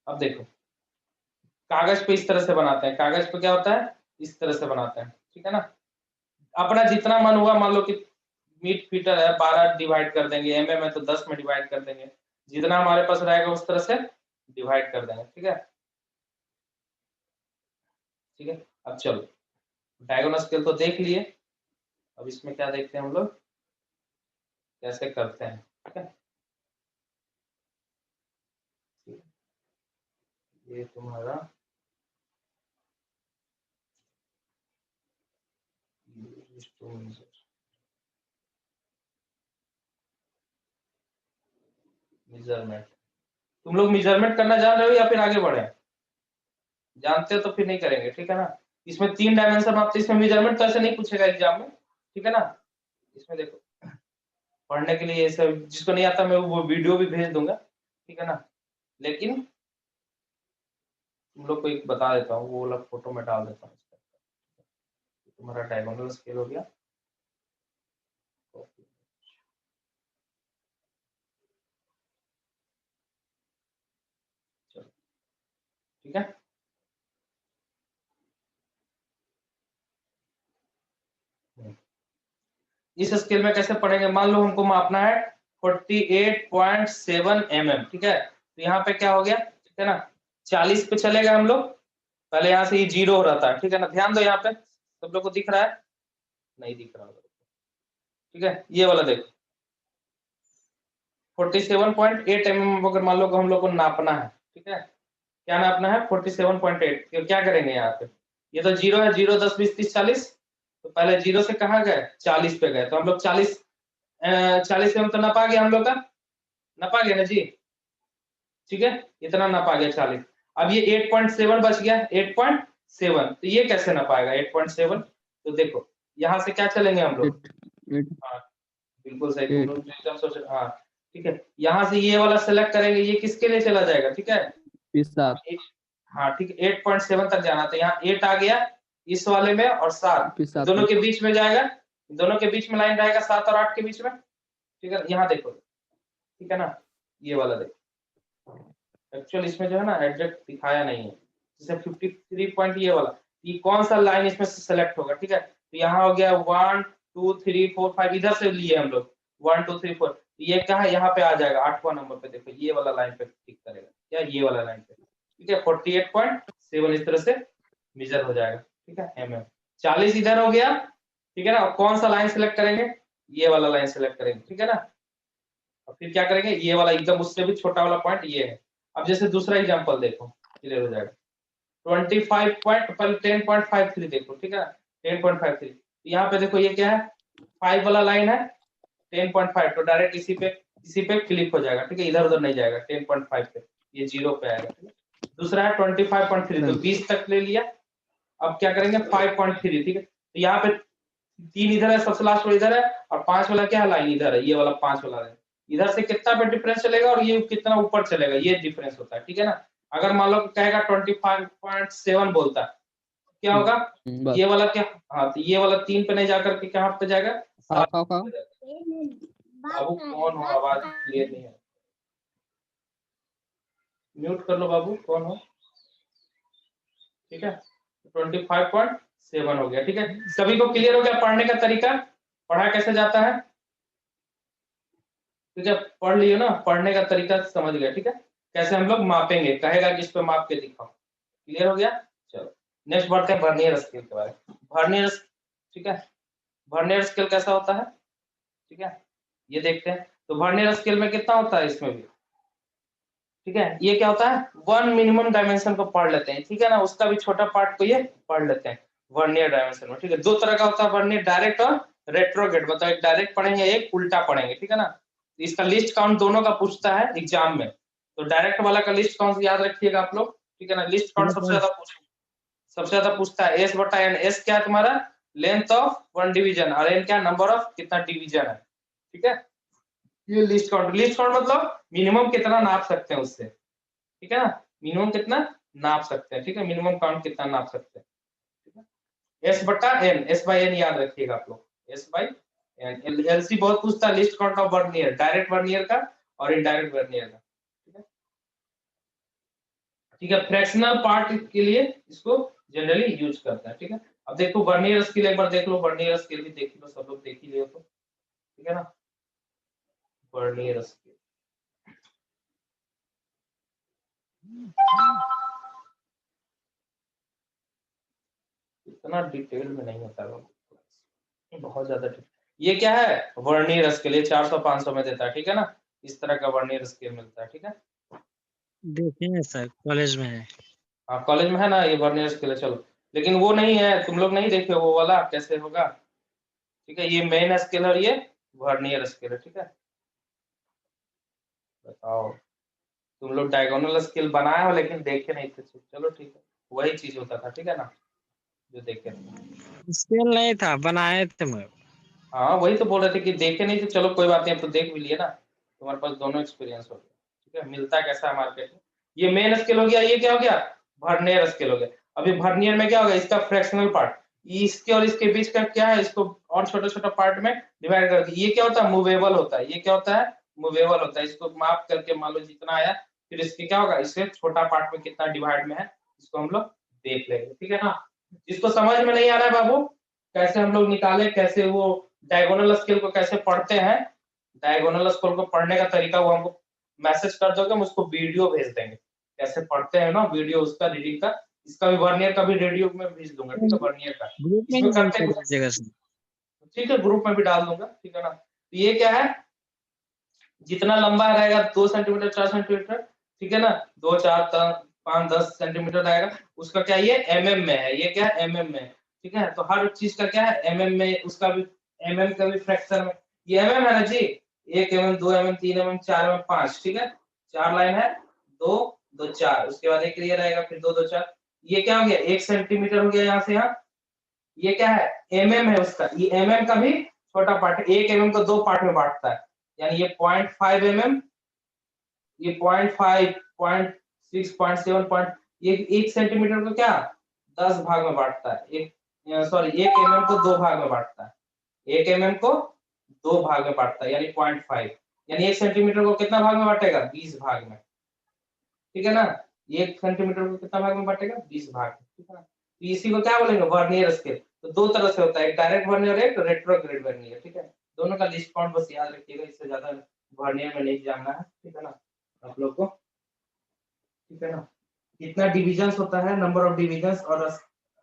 अब देखो कागज पे इस तरह से बनाते हैं, कागज पे क्या होता है, इस तरह से बनाते हैं, ठीक है ना, अपना जितना मन हुआ, मान लो कि मीटर है 12 डिवाइड कर देंगे, एमएम है तो 10 में डिवाइड कर देंगे, जितना हमारे पास रहेगा उस तरह से डिवाइड कर देंगे, ठीक है, ठीक है। अब चलो डायगोनल स्केल तो देख लिए, अब इसमें क्या देखते हैं हम लोग, कैसे करते हैं, ठीक है, ये तुम्हारा मेजरमेंट, तुम लोग मेजरमेंट करना जान रहे हो या फिर आगे बढ़े, जानते हो तो फिर नहीं करेंगे, ठीक है ना, इसमें 3 डायमेंशन मापते, इसमें मेजरमेंट तो ऐसे नहीं पूछेगा एग्जाम में, ठीक है ना, इसमें देखो पढ़ने के लिए ये सब, जिसको नहीं आता मैं वो वीडियो भी भेज दूंगा, ठीक है ना, लेकिन तुम लोग को एक बता देता हूँ, वो वाला फोटो में डाल देता हूँ, तुम्हारा डायगोनल स्केल हो गया, चलो ठीक है, इस स्केल में कैसे पढ़ेंगे, मान लो हमको मापना है 48.7 mm, ठीक है, तो यहाँ पे क्या हो गया, ठीक है ना, 40 पे चलेगा हम लोग, पहले यहाँ से ये 0 हो रहा था, ठीक है ना, ध्यान दो यहाँ पे, सब लोग को दिख रहा है, नहीं दिख रहा होगा, ठीक है, ये वाला देखो 47.8 mm अगर मान लो हम लोग को नापना है, ठीक है, क्या नापना है 47.8, तो क्या करेंगे यहाँ पे, ये तो 0 है, 0 10 20 30 40, तो पहले 0 से कहाँ गए 40 पे गए, तो हम लोग 40 में तो नपा गया हम लोग का, नपा गया ना जी, ठीक है, इतना नपा गया 40, अब ये 8.7 बच गया, 8.7, तो ये कैसे नपाएगा 8.7, तो देखो यहाँ से क्या चलेंगे हम लोग, हाँ बिल्कुल सही, तुम लोग एकदम सोच रहे, हाँ ठीक है, यहाँ से ये वाला सेलेक्ट करेंगे, ये किसके लिए चला जाएगा, ठीक है, हाँ ठीक है, 8.7 तक जाना, तो यहाँ 8 आ गया इस वाले में और 7 दोनों के बीच में जाएगा, दोनों के बीच में लाइन रहेगा 7 और 8 के बीच में, ठीक है, यहाँ देखो, ठीक है ना, ये वाला देखो, एक्चुअल इसमें जो है ना एग्जैक्ट दिखाया नहीं है, जैसे 53 पॉइंट ये वाला, ये कौन सा लाइन इसमें से सेलेक्ट होगा, ठीक है, तो यहाँ हो गया 1 2 3 4 5, इधर से लिए हम लोग 1 2 3 4, ये क्या है यहाँ पे आ जाएगा 8वां नंबर पे, देखो ये वाला लाइन पे टिक करेगा, क्या ये वाला लाइन पे, ठीक है, 48.7 इस तरह से मेजर हो जाएगा, ठीक है, mm 40 इधर हो गया, ठीक है ना, और कौन सा लाइन सेलेक्ट करेंगे, ये वाला लाइन सेलेक्ट करेंगे, ठीक है ना, और फिर क्या करेंगे, ये वाला एकदम उससे भी छोटा वाला पॉइंट ये है, अब जैसे दूसरा एग्जांपल देखो क्लियर हो जाएगा, 25 पॉइंट पहले 10.53 देखो, ठीक है, 10.53, यहाँ पे देखो ये क्या है 5 वाला लाइन है 10.5, तो डायरेक्ट इसी पे क्लिक हो जाएगा, ठीक है, इधर उधर नहीं जाएगा, 10.5 पे ये 0 पे आएगा, ठीक है, दूसरा है 25.3, तो 20 तक ले लिया, अब क्या करेंगे 5.3, ठीक है, तो यहाँ पे 3 इधर है, सबसे लास्ट वाला इधर है, और 5 वाला क्या है लाइन इधर है, ये वाला 5 वाला है, इधर से कितना पे डिफरेंस चलेगा और ये कितना ऊपर चलेगा, ये डिफरेंस होता है, ठीक है ना, अगर मान लो कहेगा 25.7 बोलता है, क्या होगा ये वाला क्या, हाँ तो ये वाला 3 पे नहीं जाकर के कहाँ पे जाएगा, बाबू कौन हो, आवाज क्लियर नहीं है, म्यूट कर लो बाबू, कौन हो, ठीक है, 25.7 हो गया, ठीक है, सभी को क्लियर हो गया पढ़ने का तरीका, पढ़ा कैसे जाता है, ठीक है, पढ़ लियो ना, पढ़ने का तरीका समझ गया, ठीक है, कैसे हम लोग मापेंगे, कहेगा कि इस पे माप के दिखाओ, क्लियर हो गया, चलो नेक्स्ट बढ़ते हैं वर्नियर स्केल के बारे में, वर्नियर, ठीक है, वर्नियर स्केल कैसा होता है, ठीक है, ये देखते हैं। तो वर्नियर स्केल में कितना होता है इसमें भी, ठीक है, ये क्या होता है, 1 मिनिमम डायमेंशन को पढ़ लेते हैं, ठीक है ना, उसका भी छोटा पार्ट को ये पढ़ लेते हैं वर्नियर डायमेंशन में, ठीक है। दो तरह का होता है वर्नियर, डायरेक्ट और रेट्रोग्रेड, मतलब एक डायरेक्ट पढ़ेंगे एक उल्टा पढ़ेंगे, ठीक है ना। इसका लिस्ट काउंट दोनों का पूछता है एग्जाम में, तो डायरेक्ट वाला का लिस्ट काउंट याद रखिएगा आप लोग, ठीक है ना। लिस्ट काउंट सबसे ज्यादा पूछता है एस बटा एन। एस क्या है तुम्हारा, लेंथ ऑफ वन डिवीजन, और एन क्या, नंबर ऑफ कितना डिवीजन है, ठीक है। ये लिस्ट काउंट मतलब मिनिमम कितना नाप सकते हैं उससे, ठीक है ना, मिनिमम कितना नाप सकते हैं, ठीक है, मिनिमम काउंट कितना नाप सकते हैं, ठीक है। एस बटा एन, एस बाई एन याद रखिएगा आप लोग, एस बाई एन। एलसी बहुत पूछता है list count of vernier, direct vernier का और इनडायरेक्ट वर्नियर का, ठीक है, ठीक है। फ्रैक्शनल पार्ट के लिए इसको जनरली यूज करते हैं, ठीक है। अब देखो वर्नियर स्केल एक बार देख लो, वर्नियर स्केल भी देख लो, सब लोग देख ही लियो तो, ठीक है ना, वर्नियर स्केल इतना डिटेल में नहीं होता है, बहुत ज्यादा डिटेल। ये क्या है, वर्नियर स्केल, ये 400-500 में देता है, ठीक है ना, इस तरह का वर्नियर स्केल मिलता है, ठीक है। देखेंगे सर, कॉलेज में है। हाँ कॉलेज में है ना ये वर्नियर स्केल है, चलो, लेकिन वो नहीं है, तुम लोग नहीं देखे वो वाला कैसे होगा, ठीक है। ये मेन स्केल है और ये वर्नियर स्केल है, ठीक है। बताओ, तुम लोग डायगोनल स्केल बनाए हो लेकिन देखे नहीं थे, चलो ठीक है, वही चीज होता था, ठीक है ना, जो देखे थे। स्केल नहीं था, बनाए थे मैं। हाँ वही तो बोल रहे थे कि देखे नहीं थे, चलो कोई बात नहीं, अब तो देख भी लिए ना, तुम्हारे पास दोनों एक्सपीरियंस हो गया, ठीक है। मिलता कैसा है मार्केट में, ये मेन स्केल हो गया, ये क्या हो गया, वर्नियर स्केल हो गया। अभी वर्नियर में क्या होगा, इसका फ्रैक्शनल पार्ट, इसके और इसके बीच का क्या है, इसको और छोटा छोटा पार्ट में डिवाइड कर दिया। ये क्या होता है, मूवेबल होता है, ये क्या होता है, मूवेबल होता है। इसको माप करके मान लो जितना आया, फिर इसके क्या होगा, इससे छोटा पार्ट में कितना डिवाइड में है, इसको हम लोग देख लेंगे, ठीक है ना। जिसको समझ में नहीं आ रहा है बाबू, कैसे हम लोग निकाले, कैसे वो डायगोनल स्केल को कैसे पढ़ते हैं, डायगोनल स्केल को पढ़ने का तरीका वो हमको मैसेज कर दोगे, हम उसको वीडियो भेज देंगे कैसे पढ़ते हैं ना, वीडियो उसका रीडिंग का, इसका भी वर्नियर का भी वीडियो में भेज दूंगा, ठीक है, वर्नियर का ग्रुप में इसमें ज्वाइन करते कर हैं, दीजिएगा सर। ठीक है, ग्रुप में भी डाल दूंगा, ठीक है ना। तो ये क्या है, जितना लंबा रहेगा 2 सेंटीमीटर 4 सेंटीमीटर, ठीक है ना, 2 4 5 10 सेंटीमीटर रहेगा, उसका क्या ये एमएम में है, ये क्या है एमएम में, ठीक है। तो हर चीज का क्या है एमएम में, उसका भी एमएम का भी फ्रैक्शन में, ये एमएम है ना जी, 1 एमएम 2 एमएम 3 एमएम 4 एमएम 5, ठीक है, 4 लाइन है, 2 2 4, उसके बाद एक ये रहेगा, फिर 2 2 4, ये क्या हो गया 1 सेंटीमीटर हो गया यहाँ से यहाँ, ये क्या है एमएम है उसका, ये एमएम का भी छोटा पार्ट है, 1 एमएम को 2 पार्ट में बांटता है, यानी ये 0.5 mm, ये 0.5 0.6 0.7 ये 1 सेंटीमीटर को क्या 10 भाग में बांटता है, एक सॉरी 1 mm को 2 भाग में बांटता है, 1 mm को 2 भाग में बांटता है, यानी 0.5, यानी 1 सेंटीमीटर को कितना भाग में बांटेगा 20 भाग में, ठीक है ना। 1 सेंटीमीटर को कितना भाग में बांटेगा 20 भाग में, ठीक है ना। तो इसी को क्या बोलेंगे वर्नियर स्केल। तो दो तरह से होता है, एक डायरेक्ट वर्नियर एक रेट्रोग्रेड वर्नियर, ठीक है। दोनों का लिस्ट काउंट बस याद रखिएगा, इससे ज्यादा वर्नियर में नहीं जानना है, ठीक है ना आप लोग को, ठीक है ना। कितना डिविजन्स होता है, नंबर ऑफ डिविजन्स और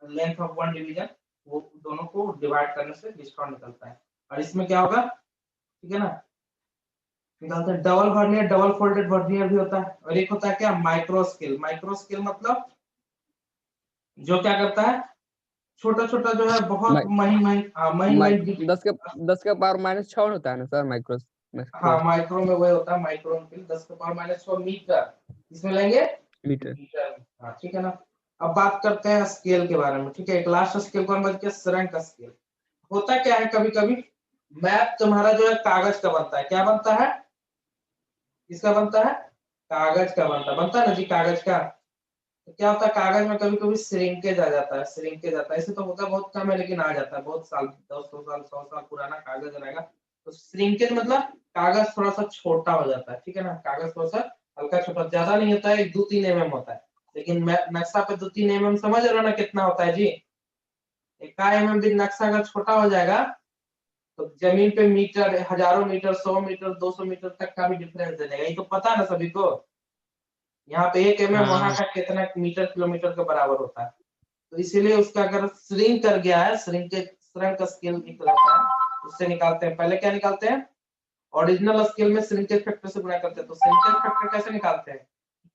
लेंथ ऑफ वन डिवीजन, वो दोनों को डिवाइड करने से लिस्ट काउंट निकलता है। और इसमें क्या होगा, ठीक है ना, निकालते हैं double vernier, double folded vernier भी होता है, और एक होता है क्या माइक्रो स्केल। माइक्रो स्केल मतलब जो क्या करता है, छोटा छोटा जो है बहुत महीन महीन 10 के पावर -6 होता है ना सर माइक्रो। हाँ माइक्रो में वही होता है, माइक्रो में 10 के पावर -6 मीटर, इसमें लेंगे मीटर। हाँ ठीक है ना। अब बात करते हैं स्केल के बारे में, ठीक है। एक लास्ट स्केल को हम बच गया श्रृंक स्केल। होता क्या है, कभी कभी मैप तुम्हारा जो है कागज का बनता है, क्या बनता है, किसका बनता है, कागज का बनता है ना जी, कागज का। तो क्या होता है कागज में कभी कभी श्रिंकेज आ जाता है, श्रिंकेज आता है, ऐसे तो होता बहुत कम है लेकिन आ जाता है, बहुत साल 10 साल 100 साल पुराना कागज रहेगा तो श्रिंकेज मतलब कागज थोड़ा सा छोटा हो जाता है, ठीक है ना। कागज थोड़ा सा हल्का छोटा, ज्यादा नहीं होता है, 2-3 mm होता है, लेकिन नक्शा पे 2-3 mm समझ रहे हो ना कितना होता है जी। 1 mm भी नक्शा अगर छोटा हो जाएगा तो जमीन पे मीटर, हजारों मीटर, 100 मीटर, 200 मीटर तक का भी डिफरेंस दे देगा, ये तो पता है ना सभी को। यहाँ पे 1 mm वहां का कितना मीटर किलोमीटर के बराबर होता है, तो इसीलिए उसका अगर श्रिंक कर गया है, श्रंक स्केल एक रहता है, उससे निकालते हैं। पहले क्या निकालते हैं, ओरिजिनल स्केल में श्रिंकेज फैक्टर से गुणा करते हैं। तो श्रिंकेज फैक्टर कैसे निकालते हैं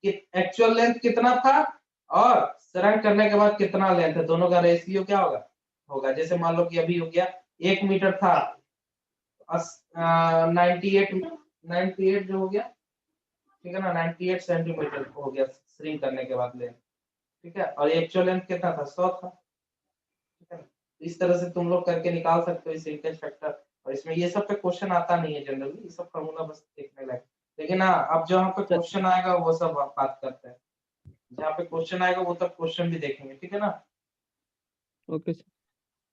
कि एक्चुअल लेंथ कितना था और श्रंक करने के बाद कितना लेंथ है, दोनों का रेशियो क्या होगा। जैसे मान लो कि अभी हो गया 1 मीटर था, 98 जो हो गया, ठीक है ना, 98 सेंटीमीटर हो गया श्रिंक करने के बाद लेंथ, ठीक है। और एक्चुअल लेंथ कितना था, 100 था, ठीक है। इस तरह से तुम लोग करके निकाल सकते हो श्रिंकेज फैक्टर। और इसमें ये सब पे क्वेश्चन आता नहीं है जनरली, ये सब फॉर्मूला बस देखने लायक। लेकिन हाँ, अब जहाँ पे क्वेश्चन आएगा वो सब बात करते हैं, जहाँ पे क्वेश्चन आएगा वो तब क्वेश्चन भी देखेंगे, ठीक है ना। Okay sir.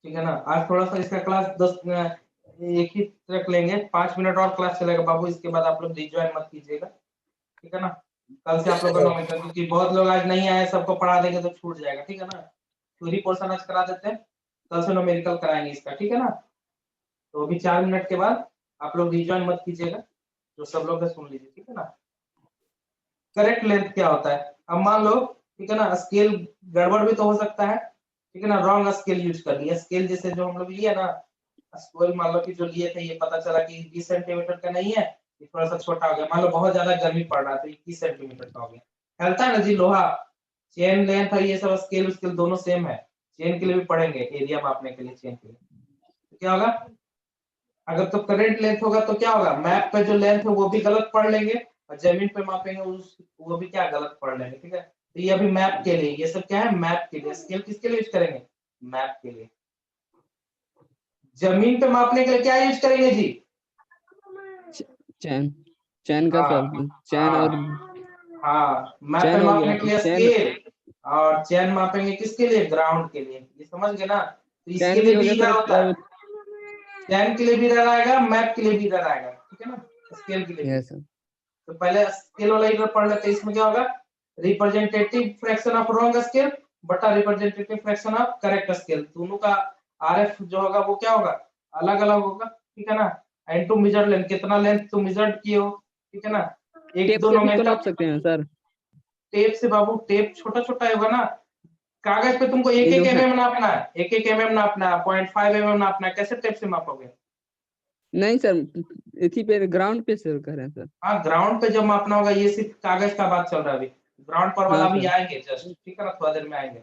ठीक है ना। आज थोड़ा सा इसका क्लास 10 एक ही तक लेंगे, 5 मिनट और क्लास चलेगा बाबू, इसके बाद आप लोग रिज्वाइन मत कीजिएगा, ठीक है ना। कल से आप लोग का क्योंकि बहुत लोग आज नहीं आए, सबको पढ़ा देंगे तो छूट जाएगा, ठीक है ना। थ्योरी पोर्शन आज करा देते हैं, कल से न्यूमेरिकल कराएंगे इसका, ठीक है ना। तो अभी 4 मिनट के बाद आप लोग रिज्वाइन मत कीजिएगा, जो सब लोग सुन लीजिए, ठीक है ना। करेक्ट लेंथ क्या होता है, अब मान लो, ठीक है ना, स्केल गड़बड़ भी तो हो सकता है, ठीक है ना। रॉन्ग स्केल यूज कर लिया, स्केल जैसे जो हम लोग लिए ना, स्केल मान लो कि जो लिए थे ये पता चला कि 20 सेंटीमीटर का नहीं है, ये थोड़ा सा छोटा हो गया। मान लो बहुत ज्यादा गर्मी पड़ रहा है तो 21 सेंटीमीटर का हो गया। चलता है ना जी, लोहा चेन लेंथ है, ये सब स्केल दोनों सेम है। चेन के लिए भी पढ़ेंगे, एरिया मापने के लिए चेन के लिए। तो क्या होगा, अगर तो करंट लेंथ होगा तो क्या होगा, मैप पे जो लेंथ है वो भी गलत पढ़ लेंगे, और जमीन पे मापेंगे वो भी क्या गलत पढ़ लेंगे, ठीक है। तो ये अभी मैप के लिए, ये सब क्या है, मैप के लिए। स्केल किसके लिए यूज करेंगे, मैप के लिए। जमीन पे मापने के लिए क्या यूज करेंगे जी, चैन का सर, चैन और हाँ, मैप चैन पे हो मापने गया, के लिए स्केल, और चैन मापेंगे किसके लिए, ग्राउंड के लिए। ये समझ गए ना। तो इसके चैन भी लिए हो भी गया क्या होता है, सर। चैन के लिए भी इधर आएगा, मैप के लिए भी इधर आएगा, ठीक है ना, स्केल के लिए भी। Yes sir. तो पहले स्केल वाला इधर पढ़ लेते हैं। इसमें क्या होगा, representative fraction of wrong scale बटा representative fraction of correct scale. दोनों का आरएफ जो होगा वो क्या होगा, अलग अलग होगा, ठीक है ना। एंड टू मेजर लेंथ, कितना लेंथ तुम मेजर किए हो, ठीक है ना। एक टेप दो से भी तो नोमेंटम नाप सकते हैं सर। टेप से बाबू, टेप छोटा छोटा होगा ना, कागज पे तुमको एक ये एक जो है एमएम नापना है, एक एक एमएम नापना है, 0.5 एमएम नापना है, कैसे टेप से मापोगे। नहीं सर, इसी पे ग्राउंड पे सर कह रहे हैं सर। हाँ, ग्राउंड पे जब मापना होगा, ये सिर्फ कागज का बात चल रहा है अभी, ग्राउंड पर वाला हाँ भी सर। आएंगे जस्ट, ठीक है ना, थोड़ा देर में आएंगे।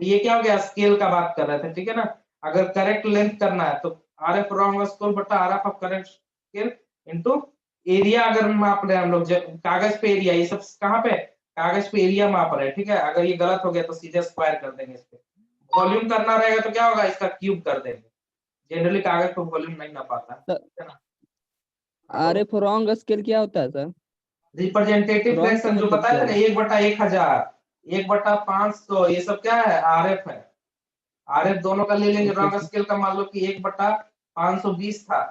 ये क्या हो गया, स्केल का बात कर रहे थे, ठीक है ना। अगर करेक्ट लेंथ करना है तो आरएफ रॉन्ग स्केल बटा RF of correct scale into area. अगर माप रहे हैं हम लोग कागज पे एरिया, ये सब कहाँ पे, कागज पे एरिया माप रहे हैं, ठीक है। अगर ये गलत हो गया तो सीधे स्क्वायर कर देंगे इस पे। वॉल्यूम करना रहेगा तो क्या होगा, इसका क्यूब कर देंगे। जनरली कागज पे वॉल्यूम नहीं नापाता, ठीक है ना। आरएफ रॉन्ग स्केल क्या होता है सर? रिप्रेजेंटेटिव रॉन्ग का फ्रैक्शन जो मतलब बताया क्या था ना, है? 1/1000, 1/500, ये सब क्या है, आरएफ है। आरएफ दोनों का ले लेंगे। Okay wrong sir. स्केल का मान लो कि 1/520 था,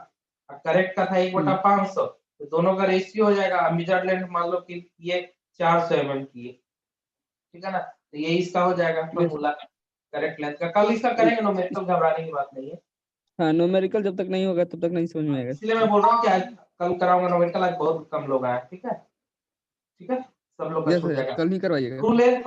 करेक्ट का था 1/500, तो दोनों का रेशियो हो जाएगा। मेजर्ड लेंथ मान लो कि ये 400 mm की है, ठीक है ना। तो ये इसका हो जाएगा फॉर्मूला करेक्ट लेंथ का। कल इसका करेंगे, न्यूमेरिकल घबराने की बात नहीं है। हाँ, न्यूमेरिकल जब तक नहीं होगा तब तक नहीं समझ में आएगा। इसलिए मैं बोल रहा हूँ कि आज कल कराऊंगा न्यूमेरिकल, आज बहुत कम लोग आए, ठीक है, ठीक है, सब लोग का यस छूट सर, जाएगा। कल ही करवाइएगा। ट्रू लेंथ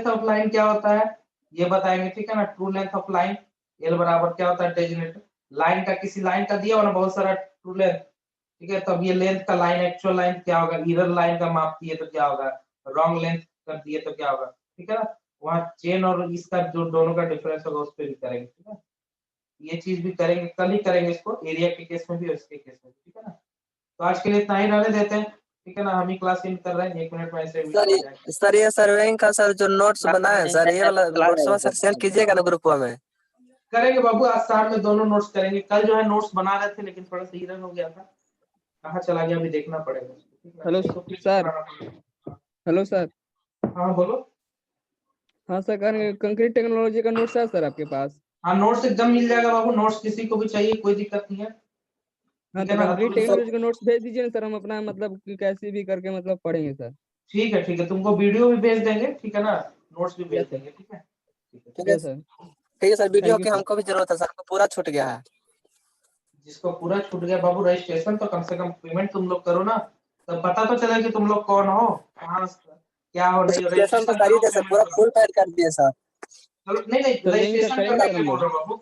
ऑफ लाइन क्या होता है ये बताएंगे, ठीक है ना। True length of line L बराबर क्या होता है, डेजिनेटर लाइन का, किसी लाइन का दिया हो ना बहुत सारा ट्रू लेंथ, ठीक है। तब ये लेंथ का लाइन एक्चुअल लाइन क्या होगा, इरर लाइन का माप दिए तो क्या होगा, रॉन्ग लेंथ कर दिए तो क्या होगा, ठीक है ना। वहाँ चेन और इसका जो दोनों का डिफरेंस होगा उस पर भी करेंगे, ठीक है। ये चीज भी करेंगे, कल ही करेंगे इसको, एरिया के केस में भी और इसके केस में, ठीक है ना। तो आज के लिए इतना ही रहने देते हैं, ठीक है ना। हम ही क्लास इन कर रहे हैं, 1 मिनट में ऐसे सर ये सर्वेइंग का सर जो नोट्स बना है सर, ये वाला नोट्स सर सेंड कीजिएगा ना ग्रुप में। करेंगे बाबू, आज शाम में दोनों नोट्स करेंगे। कल जो है नोट्स बना रहे थे लेकिन थोड़ा सा इरर हो गया था, कहाँ चला गया अभी देखना पड़ेगा, ठीक है। हेलो इसको फिर से सर। बनाना पड़ेगा। Hello sir. हाँ बोलो। हाँ सर, कंक्रीट टेक्नोलॉजी का नोट्स है सर आपके पास? हाँ, नोट्स एकदम मिल जाएगा बाबू, नोट्स किसी को भी चाहिए, कोई दिक्कत नहीं है, हाँ, ठीक तो है ना। कंक्रीट टेक्नोलॉजी का नोट्स भेज दीजिए ना सर, हम अपना मतलब कि कैसे भी करके मतलब पढ़ेंगे सर। ठीक है, ठीक है, तुमको वीडियो भी भेज देंगे, ठीक है ना, नोट्स भी भेज यस सर। देंगे, ठीक है, यस सर। ठीक है सर, वीडियो थैंक यू की सर। हमको भी जरूरत है सर, हमको पूरा छूट गया है। जिसको पूरा छूट गया बाबू, रजिस्ट्रेशन तो कम से कम पेमेंट तुम लोग करो ना, तब पता तो चले कि तुम लोग कौन हो, कहाँ क्या हो, नहीं रजिस्ट्रेशन तो रजिस्ट्रेशन कर ही करो, दे सर, पेमेंट पूरा करो। फुल पैड कर दिए सर। चलो नहीं नहीं, सर यहीं का रजिस्ट्रेशन करेंगे का सर हम बोल लोग। रहा हूँ बाबू,